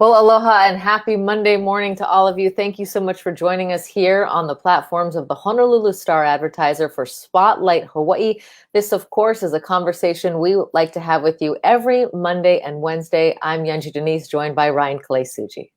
Well, aloha and happy Monday morning to all of you. Thank you so much for joining us here on the platforms of the Honolulu Star-Advertiser for Spotlight Hawaii. This, of course, is a conversation we like to have with you every Monday and Wednesday. I'm Yunji Denise, joined by Ryan Kalei-Suji.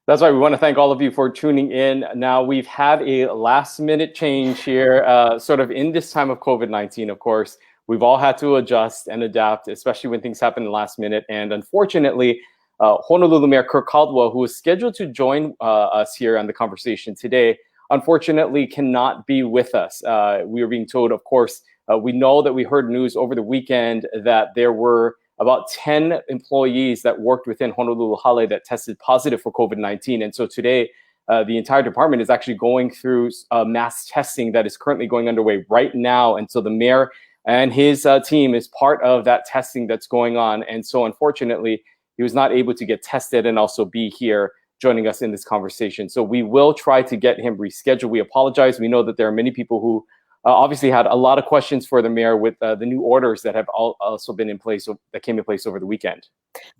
That's right. We want to thank all of you for tuning in. Now, we've had a last-minute change here, sort of in this time of COVID-19, of course. We've all had to adjust and adapt, especially when things happen in the last minute. And unfortunately, Honolulu Mayor Kirk Caldwell, who is scheduled to join us here on the conversation today, unfortunately cannot be with us. We are being told, of course, we know that we heard news over the weekend that there were about 10 employees that worked within Honolulu Hale that tested positive for COVID-19. And so today, the entire department is actually going through mass testing that is currently going underway right now. And so the mayor and his team is part of that testing that's going on. And so unfortunately, he was not able to get tested and also be here joining us in this conversation. So we will try to get him rescheduled. We apologize. We know that there are many people who obviously had a lot of questions for the mayor with the new orders that have also been in place, that came in place over the weekend.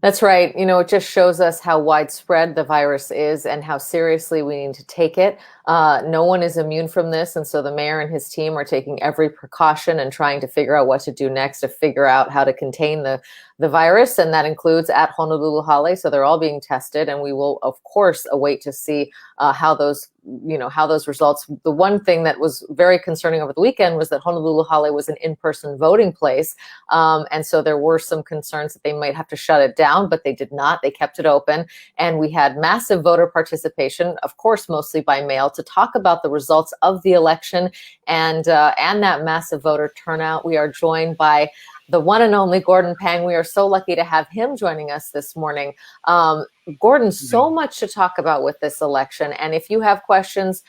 That's right. You know, it just shows us how widespread the virus is and how seriously we need to take it. No one is immune from this. And so the mayor and his team are taking every precaution and trying to figure out what to do next to figure out how to contain the virus. And that includes at Honolulu Hale. So they're all being tested. And we will, of course, await to see how those results. The one thing that was very concerning over the weekend was that Honolulu Hale was an in-person voting place. And so there were some concerns that they might have to shut it down, but they did not. They kept it open. And we had massive voter participation, of course, mostly by mail, to talk about the results of the election and that massive voter turnout. We are joined by the one and only Gordon Pang. We are so lucky to have him joining us this morning. Gordon, so much to talk about with this election. And if you have questions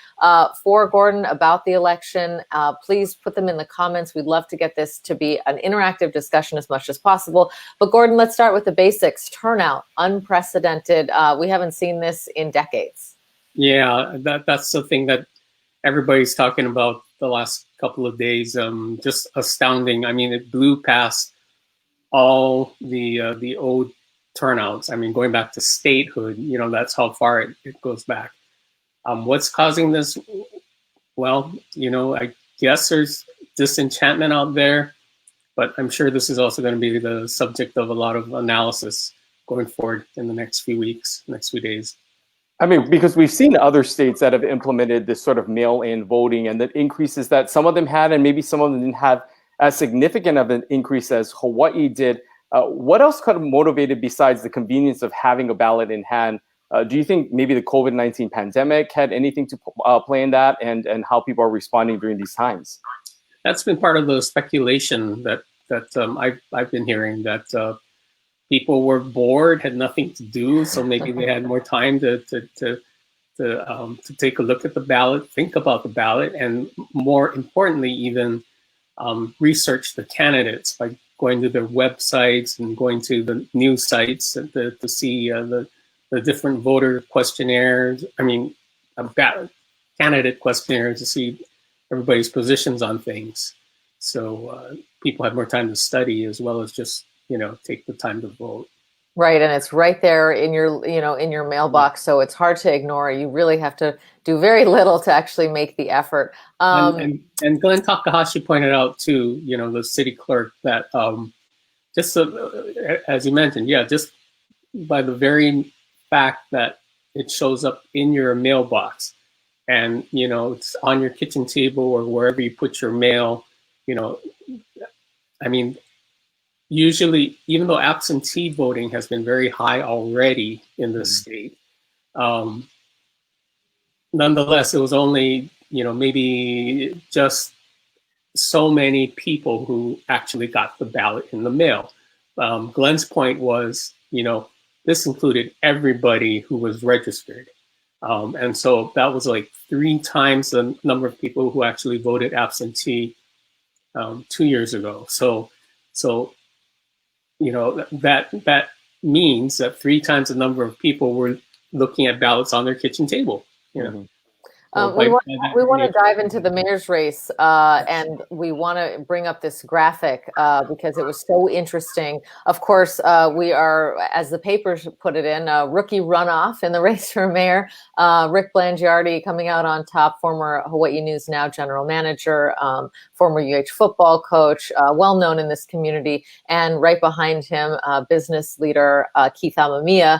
for Gordon about the election, please put them in the comments. We'd love to get this to be an interactive discussion as much as possible. But Gordon, let's start with the basics. Turnout, unprecedented. We haven't seen this in decades. Yeah, that's the thing that everybody's talking about the last couple of days. Just astounding. I mean, it blew past all the old turnouts. I mean, going back to statehood, you know, that's how far it goes back. What's causing this? Well, you know, I guess there's disenchantment out there, but I'm sure this is also going to be the subject of a lot of analysis going forward in the next few weeks, next few days. I mean, because we've seen other states that have implemented this sort of mail-in voting and the increases that some of them had, and maybe some of them didn't have as significant of an increase as Hawaii did. What else could have motivated besides the convenience of having a ballot in hand? Do you think maybe the COVID-19 pandemic had anything to play in that, and how people are responding during these times? That's been part of the speculation that I've been hearing, that people were bored, had nothing to do, so maybe they had more time to take a look at the ballot, think about the ballot, and more importantly, even research the candidates by going to their websites and going to the news sites to see the different voter questionnaires. I mean, candidate questionnaires to see everybody's positions on things. So people had more time to study as well as just, you know, take the time to vote. Right, and it's right there in your, in your mailbox, so it's hard to ignore. You really have to do very little to actually make the effort. And Glenn Takahashi pointed out too, you know, the city clerk, that just as you mentioned, yeah, just by the very fact that it shows up in your mailbox, and you know, it's on your kitchen table or wherever you put your mail, you know, I mean, usually, even though absentee voting has been very high already in the state, nonetheless, it was only, you know, maybe just so many people who actually got the ballot in the mail. Glenn's point was, you know, this included everybody who was registered. And so that was like 3 times the number of people who actually voted absentee 2 years ago. So you know, that means that 3 times the number of people were looking at ballots on their kitchen table. You know? Or We want by that we want to nature. dive into the mayor's race, and we want to bring up this graphic because it was so interesting. Of course, we are, as the papers put it in, a rookie runoff in the race for mayor. Rick Blangiardi coming out on top, former Hawaii News Now general manager, former UH football coach, well known in this community, and right behind him, business leader Keith Amemiya.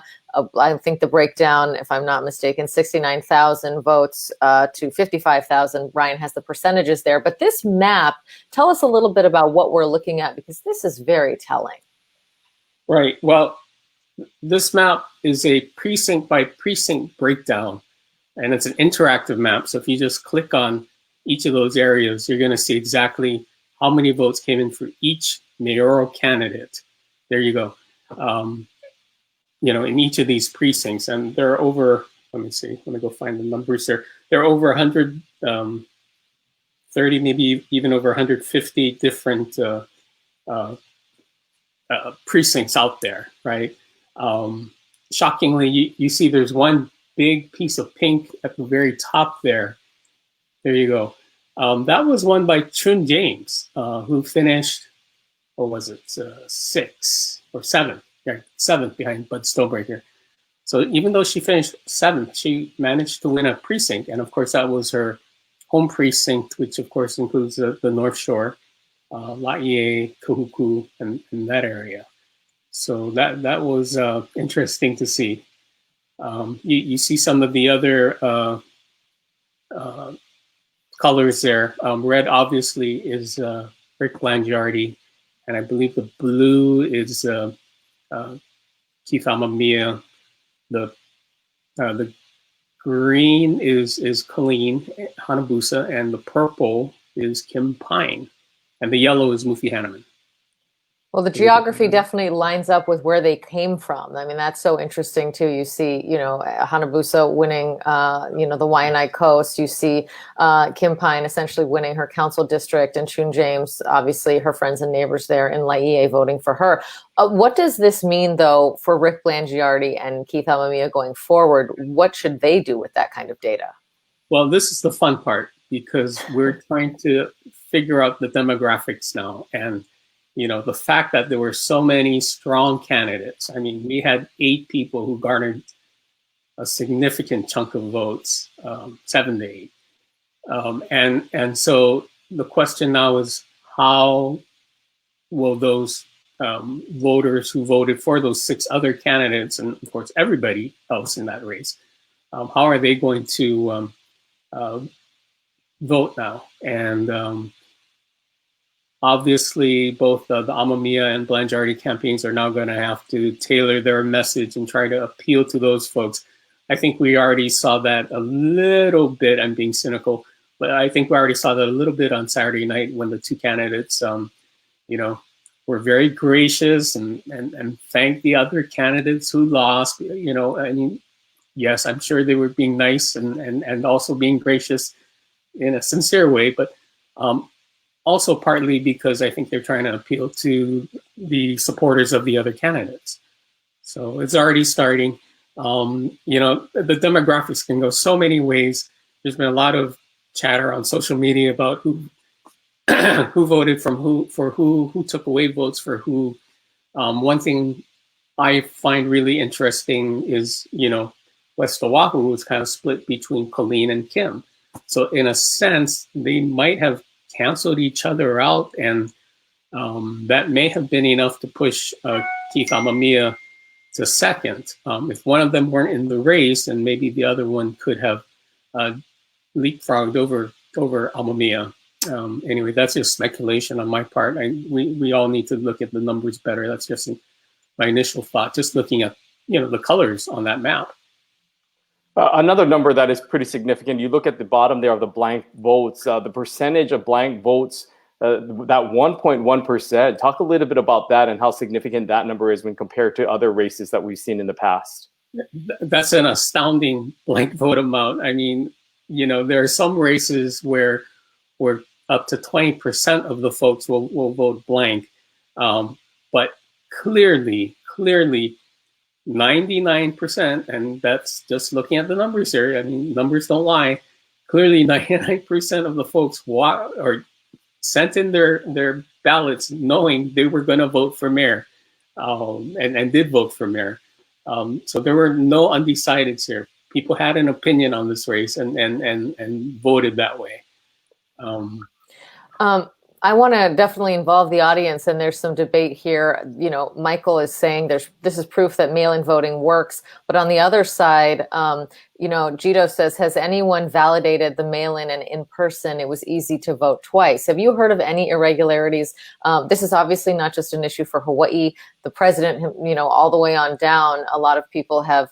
I think the breakdown, if I'm not mistaken, 69,000 votes to 55,000. Ryan has the percentages there. But this map, tell us a little bit about what we're looking at, because this is very telling. Right. Well, this map is a precinct by precinct breakdown, and it's an interactive map. So if you just click on each of those areas, you're going to see exactly how many votes came in for each mayoral candidate. There you go. In each of these precincts, and there are over, let me see, let me go find the numbers there. There are over 130, maybe even over 150 different precincts out there, right? Shockingly, you see there's one big piece of pink at the very top there. There you go. That was won by Chun James, who finished, what was it, 6th or 7th? Yeah, 7th behind Bud Stowbreaker. So even though she finished 7th, she managed to win a precinct. And of course, that was her home precinct, which of course includes the North Shore, Laie, Kahuku, and that area. So that was interesting to see. You see some of the other colors there. Red obviously is Rick Blangiardi, and I believe the blue is Keith Amemiya. The green is Colleen Hanabusa, and the purple is Kim Pine, and the yellow is Mufi Hanneman. Well, the geography definitely lines up with where they came from. I mean, that's so interesting too. You see, Hanabusa winning, the Waianae Coast. You see Kim Pine essentially winning her council district, and Chun James, obviously her friends and neighbors there in Laie voting for her. What does this mean, though, for Rick Blangiardi and Keith Amemiya going forward? What should they do with that kind of data? Well, this is the fun part, because we're trying to figure out the demographics now. And the fact that there were so many strong candidates. I mean, we had 8 people who garnered a significant chunk of votes, 7 to 8. And so the question now is, how will those voters who voted for those 6 other candidates, and of course everybody else in that race, how are they going to vote now? And obviously, both the Amemiya and Blangiardi campaigns are now going to have to tailor their message and try to appeal to those folks. I think we already saw that a little bit. I'm being cynical, but I think we already saw that a little bit on Saturday night when the 2 candidates, were very gracious and thanked the other candidates who lost. I mean, yes, I'm sure they were being nice and also being gracious in a sincere way, but also partly because I think they're trying to appeal to the supporters of the other candidates. So it's already starting. The demographics can go so many ways. There's been a lot of chatter on social media about who who voted for who took away votes for who. One thing I find really interesting is, West Oahu was kind of split between Colleen and Kim. So in a sense, they might have canceled each other out, and that may have been enough to push Keith Amemiya to 2nd. If one of them weren't in the race, and maybe the other one could have leapfrogged over Amemiya. Anyway, that's just speculation on my part. We all need to look at the numbers better. That's just my initial thought, just looking at the colors on that map. Another number that is pretty significant, you look at the bottom there of the blank votes, the percentage of blank votes, that 1.1%. Talk a little bit about that and how significant that number is when compared to other races that we've seen in the past. That's an astounding blank vote amount. I mean, there are some races where up to 20% of the folks will vote blank. But clearly, 99%, and that's just looking at the numbers here. I mean, numbers don't lie. clearly 99% of the folks or sent in their ballots knowing they were going to vote for mayor, and did vote for mayor. So there were no undecideds here. People had an opinion on this race and voted that way. I want to definitely involve the audience, and there's some debate here. You know, Michael is saying this is proof that mail-in voting works, but on the other side, you know, Gito says, has anyone validated the mail-in and in-person? It was easy to vote twice. Have you heard of any irregularities? This is obviously not just an issue for Hawaii. The president, you know, all the way on down, a lot of people have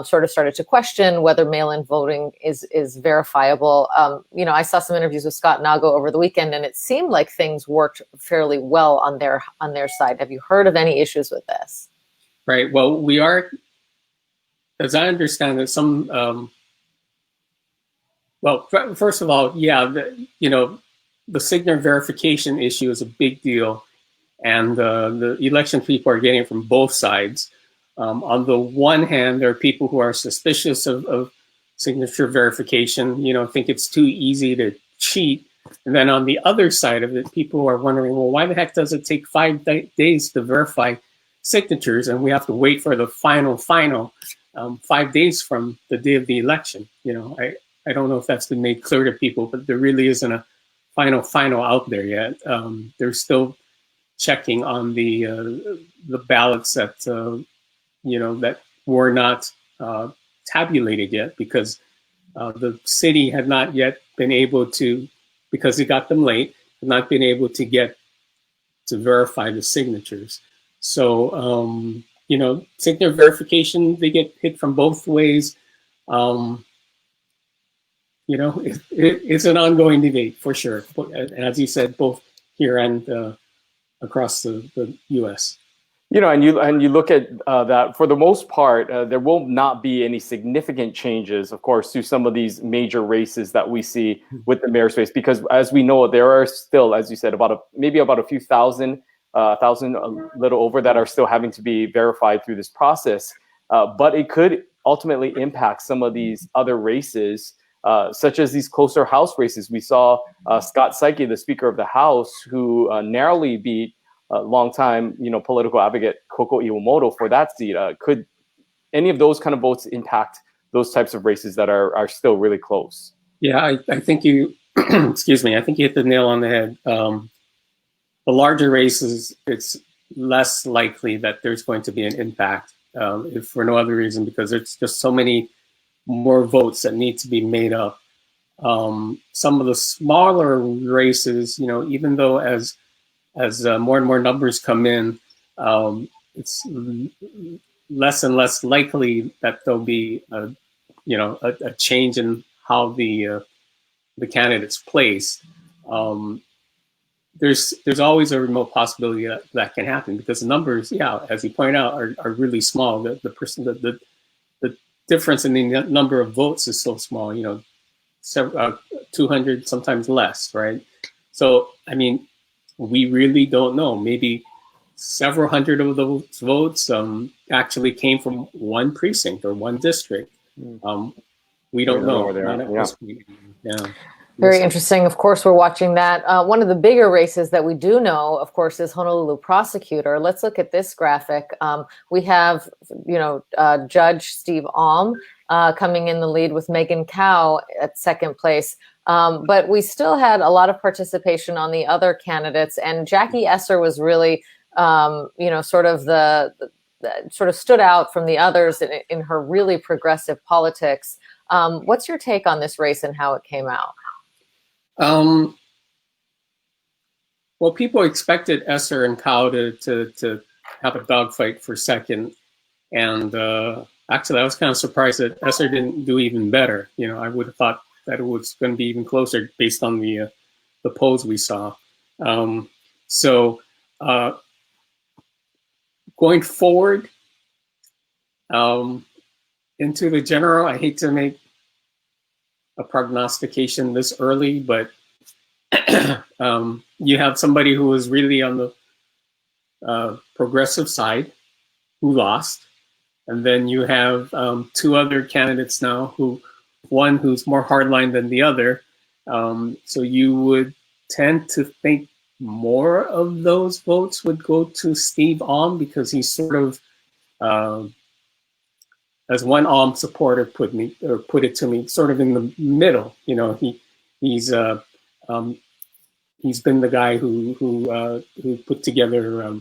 sort of started to question whether mail-in voting is verifiable. You know, I saw some interviews with Scott Nago over the weekend, and it seemed like things worked fairly well on their side. Have you heard of any issues with this? Right. Well, we are, as I understand it, some. Well, first of all, yeah, you know, the signature verification issue is a big deal, and the election people are getting it from both sides. On the one hand, there are people who are suspicious of signature verification, you know, think it's too easy to cheat. And then on the other side of it, people are wondering, well, why the heck does it take 5 days to verify signatures, and we have to wait for the final 5 days from the day of the election? You know, I don't know if that's been made clear to people, but there really isn't a final out there yet. They're still checking on the ballots that you know, that were not tabulated yet, because the city had not yet been able to, because it got them late, had not been able to get to verify the signatures. So, you know, signature verification, they get hit from both ways. You know, it's an ongoing debate for sure. And as you said, both here and across the U.S. You know, and you look at that, for the most part, there will not be any significant changes, of course, to some of these major races that we see with the mayor's race, because as we know, there are still, as you said, maybe about a few thousand, a little over, that are still having to be verified through this process. But it could ultimately impact some of these other races, such as these closer House races. We saw Scott Psyche, the Speaker of the House, who narrowly beat longtime, you know, political advocate Koko Iwamoto for that seat. Could any of those kind of votes impact those types of races that are still really close? Yeah, I think you, excuse me, I think you hit the nail on the head. The larger races, it's less likely that there's going to be an impact, if for no other reason, because there's just so many more votes that need to be made up. Some of the smaller races, you know, even though as more and more numbers come in, it's less and less likely that there'll be a change in how the candidates place. There's always a remote possibility that can happen, because the numbers, yeah, as you point out, are really small. The difference in the number of votes is so small. You know, 200, sometimes less, right? So I mean, we really don't know. Maybe several hundred of those votes actually came from one precinct or one district. We don't know. Yeah. Very interesting. Of course, we're watching that. One of the bigger races that we do know, of course, is Honolulu prosecutor. Let's look at this graphic. We have, you know, Judge Steve Alm coming in the lead with Megan Cow at second place. But we still had a lot of participation on the other candidates, and Jackie Esser was really, you know, sort of sort of stood out from the others in her really progressive politics. What's your take on this race and how it came out? Well, people expected Esser and Cow to have a dogfight for second, and actually, I was kind of surprised that Esser didn't do even better. You know, I would have thought that it was going to be even closer based on the polls we saw. So going forward into the general, I hate to make a prognostication this early, but you have somebody who was really on the progressive side who lost, and then you have two other candidates now who one who's more hardline than the other. So you would tend to think more of those votes would go to Steve Alm, because he's sort of, as one Alm supporter put it to me, sort of in the middle. He's been the guy who put together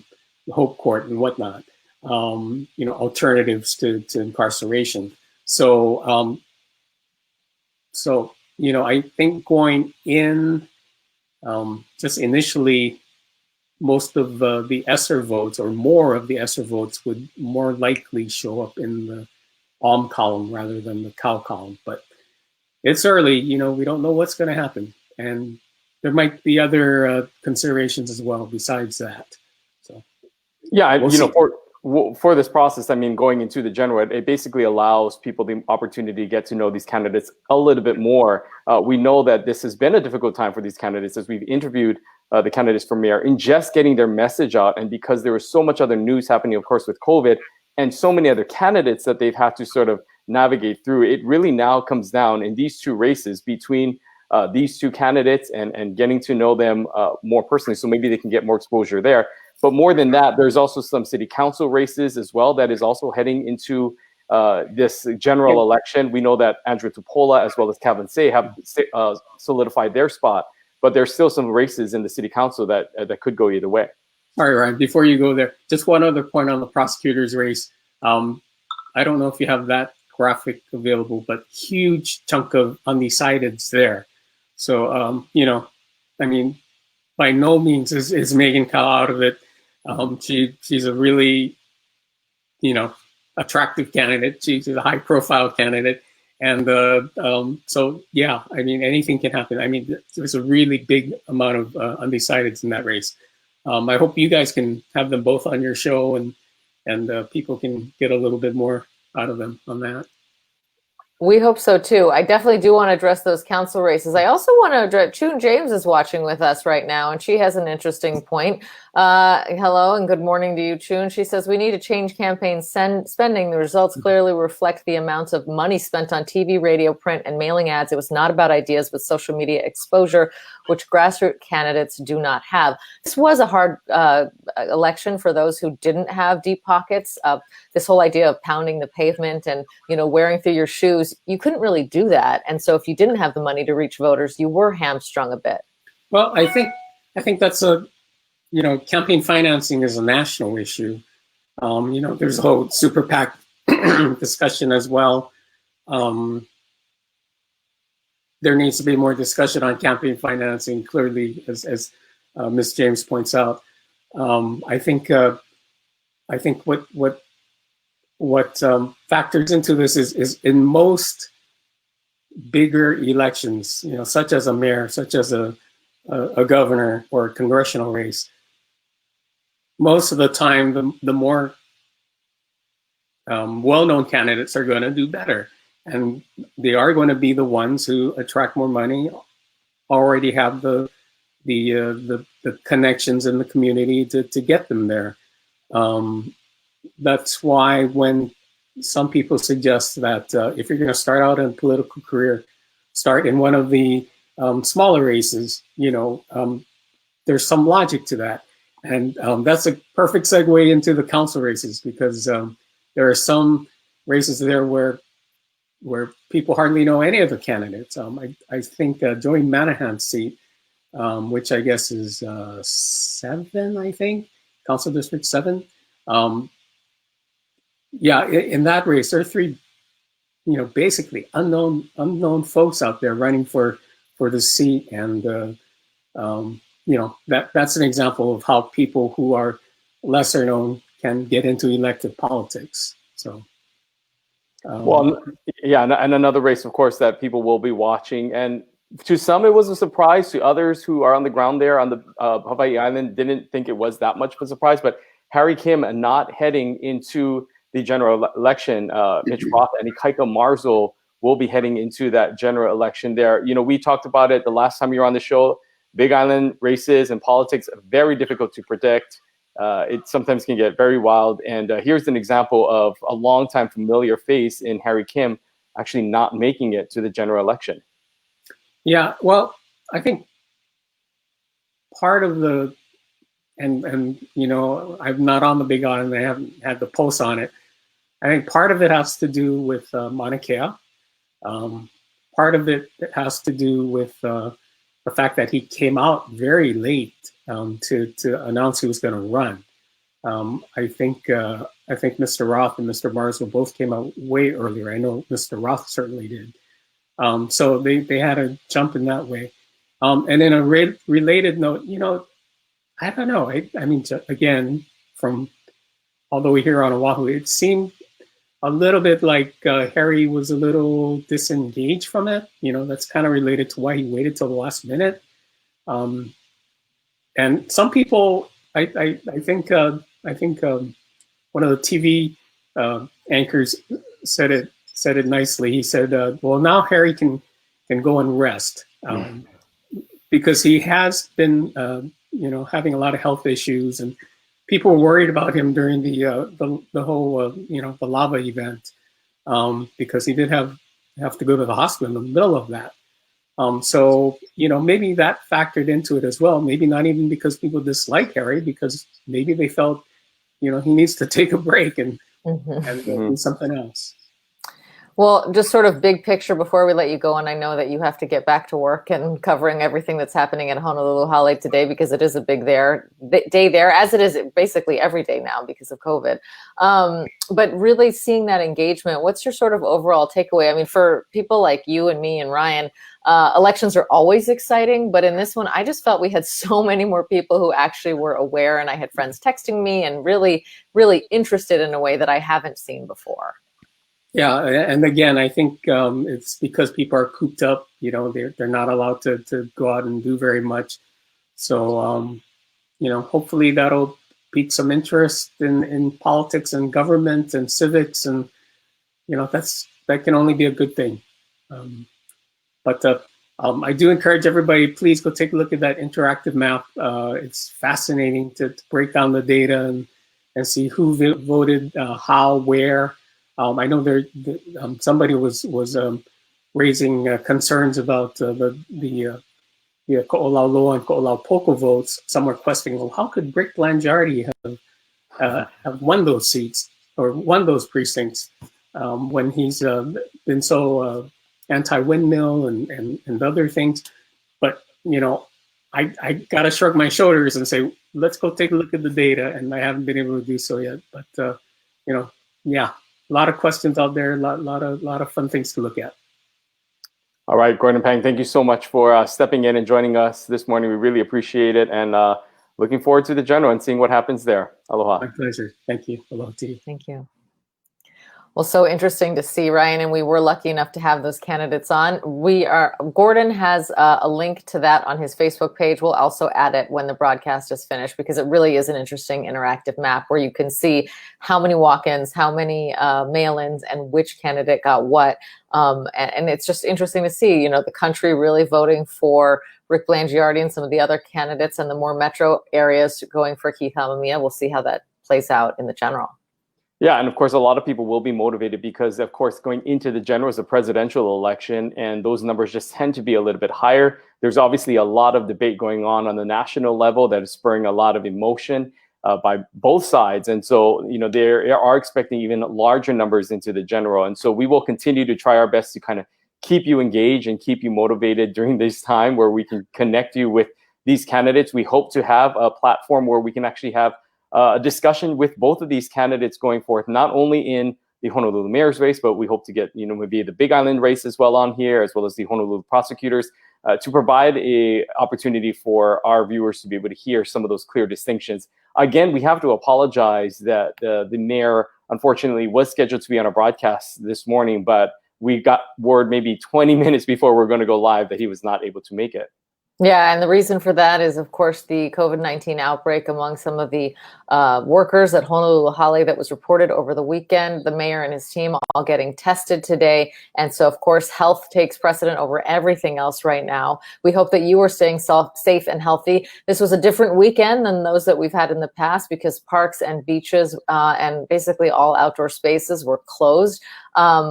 Hope Court and whatnot. Alternatives to incarceration. So I think going in, just initially, most of the ESSER votes, or more of the ESSER votes, would more likely show up in the Alm column rather than the Cow column. But it's early, we don't know what's going to happen. And there might be other considerations as well besides that. So, yeah, for this process, I mean, going into the general, it basically allows people the opportunity to get to know these candidates a little bit more. We know that this has been a difficult time for these candidates, as we've interviewed the candidates for mayor, in just getting their message out. And because there was so much other news happening, of course, with COVID, and so many other candidates that they've had to sort of navigate through, it really now comes down in these two races between these two candidates and getting to know them more personally. So maybe they can get more exposure there. But more than that, there's also some city council races as well that is also heading into this general election. We know that Andrew Tupola as well as Calvin Say have solidified their spot, but there's still some races in the city council that could go either way. All right, Ryan, before you go there, just one other point on the prosecutor's race. I don't know if you have that graphic available, but huge chunk of undecideds there. So, I mean, by no means is Megan Kyle out of it. She's a really, attractive candidate. She's a high profile candidate. And so, yeah, I mean, anything can happen. I mean, there's a really big amount of undecideds in that race. I hope you guys can have them both on your show and people can get a little bit more out of them on that. We hope so too. I definitely do want to address those council races. I also want to address, Chun James is watching with us right now, and she has an interesting point. Hello and good morning to you, Chun. She says, we need to change campaign spending. The results clearly reflect the amounts of money spent on TV, radio, print, and mailing ads. It was not about ideas, but social media exposure, which grassroots candidates do not have. This was a hard election for those who didn't have deep pockets. This whole idea of pounding the pavement and, wearing through your shoes, you couldn't really do that. And so if you didn't have the money to reach voters, you were hamstrung a bit. Well, I think that's campaign financing is a national issue. There's a whole super PAC discussion as well. There needs to be more discussion on campaign financing, clearly, as Ms. James points out. I think what factors into this is in most bigger elections, such as a mayor, such as a governor or a congressional race, most of the time, the more well-known candidates are going to do better. And they are going to be the ones who attract more money, already have the connections in the community to get them there. That's why when some people suggest that if you're going to start out in a political career, start in one of the smaller races, there's some logic to that. And that's a perfect segue into the council races, because there are some races there where people hardly know any of the candidates. I think Joey Manahan's seat, which I guess is 7, I think, Council District 7. In that race, there are 3, basically unknown folks out there running for the seat, and that's an example of how people who are lesser known can get into elective politics. So. And another race, of course, that people will be watching. And to some, it was a surprise. To others who are on the ground there on the Hawaii Island didn't think it was that much of a surprise. But Harry Kim not heading into the general election, Mitch Roth and Ikaika Marzel will be heading into that general election there. We talked about it the last time you were on the show. Big Island races and politics are very difficult to predict. It sometimes can get very wild. And here's an example of a longtime familiar face in Harry Kim actually not making it to the general election? Yeah, well, I think part of the, and you know, I'm not on the Big Island, I haven't had the pulse on it. I think part of it has to do with Mauna Kea. Part of it has to do with the fact that he came out very late to announce he was going to run. I think Mr. Roth and Mr. Marswell both came out way earlier. I know Mr. Roth certainly did. So they had a jump in that way. And in a related note, you know, I don't know. I mean, again, from although we're here on Oahu, it seemed a little bit like Harry was a little disengaged from it. You know, that's kind of related to why he waited till the last minute. And some people, I think one of the TV anchors said it nicely. He said, "Well, now Harry can go and rest because he has been, you know, having a lot of health issues, and people were worried about him during the whole, you know, the lava event because he did have to go to the hospital in the middle of that." So, you know, maybe that factored into it as well. Maybe not even because people dislike Harry, because maybe they felt, you know, he needs to take a break and do something else. Well, just sort of big picture before we let you go, and I know that you have to get back to work and covering everything that's happening at Honolulu Hale today because it is a big day there, as it is basically every day now because of COVID. But really seeing that engagement, what's your sort of overall takeaway? I mean, for people like you and me and Ryan, elections are always exciting, but in this one, I just felt we had so many more people who actually were aware, and I had friends texting me and really, really interested in a way that I haven't seen before. Yeah, and again, I think it's because people are cooped up. You know, they're not allowed to go out and do very much. So, you know, hopefully that'll pique some interest in politics and government and civics, and you know, that can only be a good thing. But I do encourage everybody, please go take a look at that interactive map. It's fascinating to break down the data and see who voted, how, where. I know somebody was raising concerns about the Ko'olauloa and Ko'olaupoko votes. Some were questioning, well, how could Rick Blangiardi have won those seats or won those precincts when he's been so anti-windmill and other things? But you know, I gotta shrug my shoulders and say, let's go take a look at the data, and I haven't been able to do so yet. But you know, yeah. A lot of questions out there, a lot of fun things to look at. All right, Gordon Pang, thank you so much for stepping in and joining us this morning. We really appreciate it, and looking forward to the general and seeing what happens there. Aloha. My pleasure. Thank you. Aloha to you. Thank you. Well, so interesting to see, Ryan, and we were lucky enough to have those candidates on. Gordon has a link to that on his Facebook page. We'll also add it when the broadcast is finished because it really is an interesting interactive map where you can see how many walk-ins, how many mail-ins, and which candidate got what. And it's just interesting to see, you know, the country really voting for Rick Blangiardi and some of the other candidates, and the more metro areas going for Keith Amemiya. We'll see how that plays out in the general. Yeah, and of course, a lot of people will be motivated because, of course, going into the general is a presidential election, and those numbers just tend to be a little bit higher. There's obviously a lot of debate going on the national level that is spurring a lot of emotion by both sides. And so, you know, they are expecting even larger numbers into the general. And so we will continue to try our best to kind of keep you engaged and keep you motivated during this time where we can connect you with these candidates. We hope to have a platform where we can actually have a discussion with both of these candidates going forth, not only in the Honolulu mayor's race, but we hope to get, you know, maybe the Big Island race as well on here, as well as the Honolulu prosecutors, to provide a opportunity for our viewers to be able to hear some of those clear distinctions. Again, we have to apologize that the mayor, unfortunately, was scheduled to be on a broadcast this morning, but we got word maybe 20 minutes before we're going to go live that he was not able to make it. Yeah, and the reason for that is, of course, the COVID-19 outbreak among some of the workers at Honolulu Hale that was reported over the weekend. The mayor and his team all getting tested today. And so, of course, health takes precedent over everything else right now. We hope that you are staying safe and healthy. This was a different weekend than those that we've had in the past because parks and beaches and basically all outdoor spaces were closed.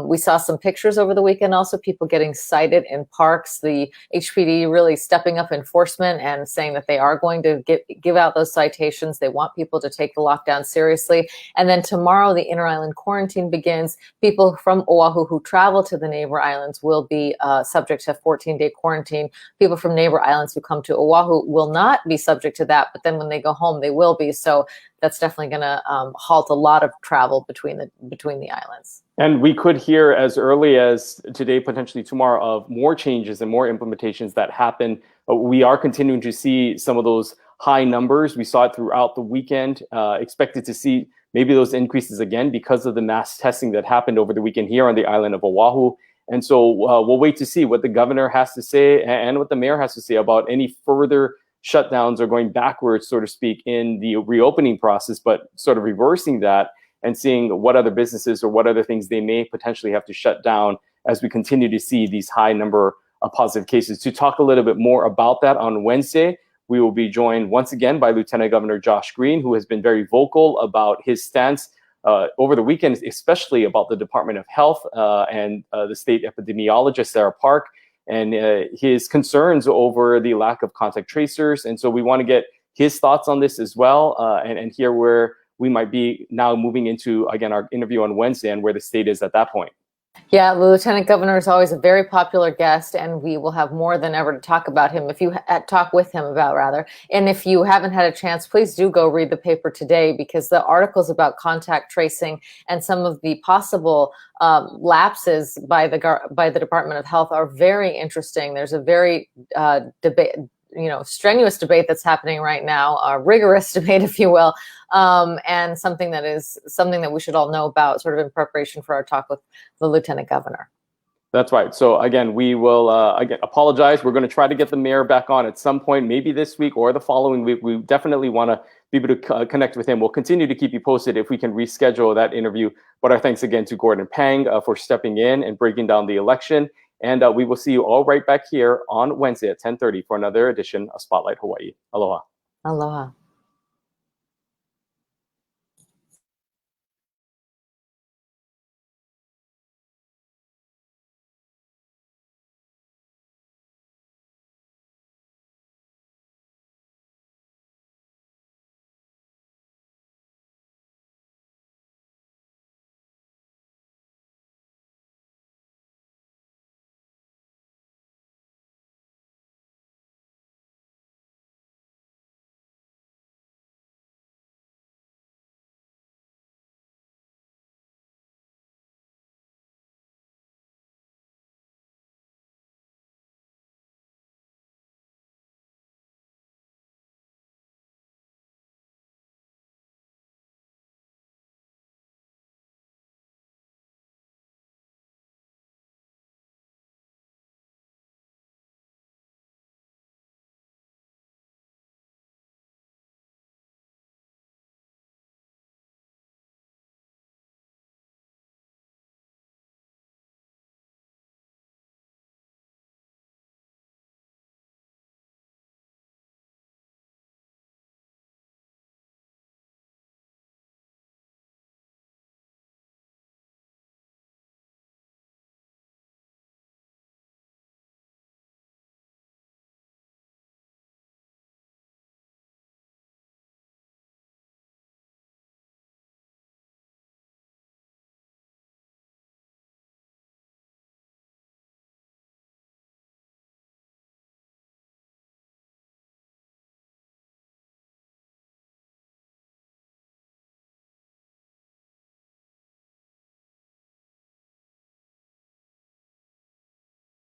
We saw some pictures over the weekend also, people getting cited in parks, the HPD really stepping up enforcement and saying that they are going to give out those citations. They want people to take the lockdown seriously. And then tomorrow, the inter-island quarantine begins. People from Oahu who travel to the neighbor islands will be subject to 14-day quarantine. People from neighbor islands who come to Oahu will not be subject to that, but then when they go home, they will be. So that's definitely going to halt a lot of travel between the islands. And we could hear as early as today, potentially tomorrow, of more changes and more implementations that happen. We are continuing to see some of those high numbers. We saw it throughout the weekend. Expected to see maybe those increases again because of the mass testing that happened over the weekend here on the island of Oahu. And so we'll wait to see what the governor has to say and what the mayor has to say about any further shutdowns or going backwards, so to speak, in the reopening process, but sort of reversing that and seeing what other businesses or what other things they may potentially have to shut down as we continue to see these high number of positive cases. To talk a little bit more about that on Wednesday, we will be joined once again by Lieutenant Governor Josh Green, who has been very vocal about his stance over the weekend, especially about the Department of Health and the state epidemiologist, Sarah Park, and his concerns over the lack of contact tracers. And so we want to get his thoughts on this as well and hear where we might be now moving into, again, our interview on Wednesday and where the state is at that point. Yeah, the Lieutenant Governor is always a very popular guest, and we will have more than ever to talk about him. Talk with him about, rather. And if you haven't had a chance, please do go read the paper today, because the articles about contact tracing and some of the possible lapses by the Department of Health are very interesting. There's a very strenuous debate that's happening right now, a rigorous debate, if you will, and something that we should all know about, sort of in preparation for our talk with the Lieutenant Governor. That's right. So again, we will again apologize. We're going to try to get the mayor back on at some point, maybe this week or the following week. We definitely want to be able to connect with him. We'll continue to keep you posted if we can reschedule that interview. But our thanks again to Gordon Pang for stepping in and breaking down the election. And we will see you all right back here on Wednesday at 10:30 for another edition of Spotlight Hawaii. Aloha. Aloha.